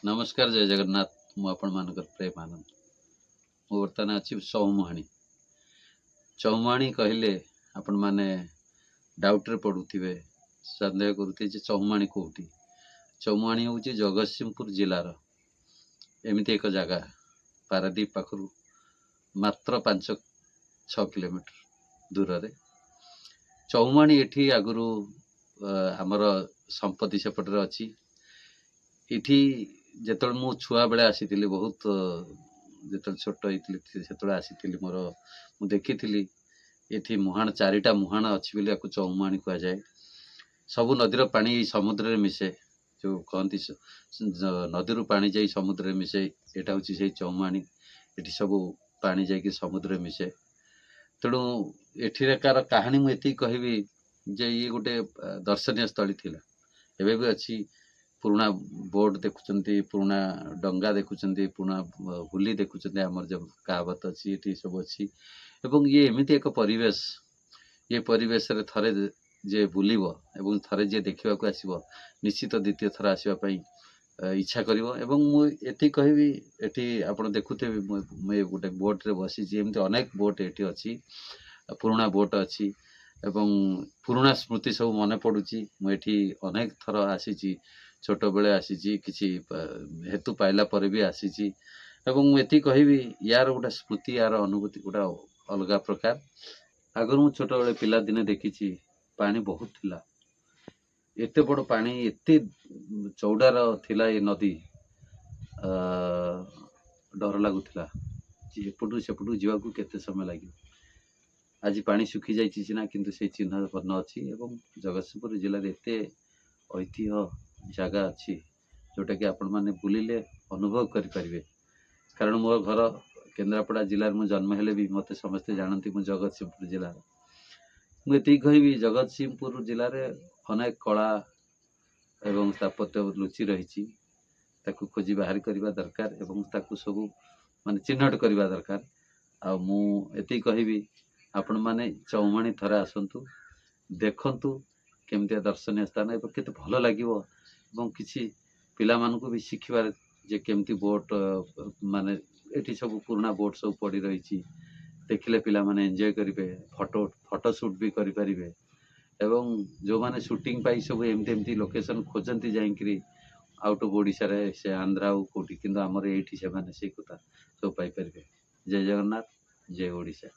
नमस्कार जय जगन्नाथ मु आपण मानकर प्रेम आनंद मु बर्तमान अच्छी चौमुहाणी चौमुहाणी कहले आपण माने डाउट रे पड़ुथिबे संदेह करुथे जे चौमुहाणी कोठी चौमुहाणी होची जगतसिंहपुर जिलार एमिति एक जगह पारादीप पाखरु मात्र 5-6 किलोमीटर दूर रे चौमुहाणी एठी आगुरु हमर संपत्ति सेपटर अछि इठी जेतल मु छुआ बेले आसीथिली बहुत जेतल छोट होइथिली सेतले आसीथिली मोर मु देखिथिली एठी मुहाण चारिटा मुहाण अछि बेले याकु चौमुहाणी कुआ जाय सबु नदीर पानी समुद्र रे मिसे जो कहंती नदी रु पानी जाई समुद्र रे मिसे एटा होची सेई चौमुहाणी एठी सबु पानी जाई कि समुद्र रे मिसे तेणु एठिकार कहानी मु एति कहबी जे ये गोटे दर्शनीय स्थली थिला एबे भी अछि पुराना बोर्ड देखुचंती पुराना डंगा देखुचंती पुराना हुली देखुचंती हमर जब कहावत अछि एठी सब अछि एवं ये एमिति एक परिवेश ये परिवेश रे थरे जे बुलिबो एवं थरे जे देखिबा को आसीबो निश्चित द्वितीय थर आसीबा पई इच्छा करिवो एवं मु एति कहबी एठी आपण देखुथे मैं गोटे बोट रे बसी जे एमिति अनेक बोट एठी अछि पुराना बोट अछि एवं पुराना स्मृति सब मने पडुची मु एठी अनेक थर आसीची छोट बेले आसीची किछि हेतु पाइला पर भी आसीची एवं मु एति कहबी यार गोटे स्मृति यार अनुभूति गोटा अलगा प्रकार आगर मु छोट बेले पिला दिने देखिची पानी बहुत थिला एते बड़ पानी एते चौडार थिला ए नदी डर लागुथिला जे एपटू सेपटू जीवाकू केते समय लागि आज पानी सुखी जाइछि सिना किंतु से चिन्ह बन्न अछि एवं जगतसिंहपुर जिल्ला रे एते ऐतिह्य जगह अच्छी जोटा कि आपण माने बुलिले अनुभव करि परिबे कारण मोर घर केन्द्रापड़ा जिल्ला में जन्म हेले भी मते समस्ते जानती मु जगतसिंहपुर जिल्ला मु एति कहबी जगतसिंहपुर जिल्ला रे अनेक कला एवं स्थापत्य लुचि रही ताकू खोजी बाहर करबा दरकार एवं ताकू सब माने चिन्हट करबा दरकार आ मु एति कहबी आपण माने चौमुहाणी थरे आसंतु देखंतु केमतिया दर्शनीय स्थान एवं केते भलो लागिवो एवं किछि पिला मानकु भी शिखिबार जे केमती बोट माने एठी सब पुराना बोट सब पड़ी रही देखिले पिला माने एंजॉय करिवे फोटो शूट भी करि परिबे एवं जो माने शूटिंग पाई सब एमती एमती लोकेशन खोजंती जाइकरी आउट ऑफ ओडिशा रे से आंध्रा कोठी किंतु हमर एठी से माने से कथा सब पाई परिबे जय जगन्नाथ जय ओडिशा।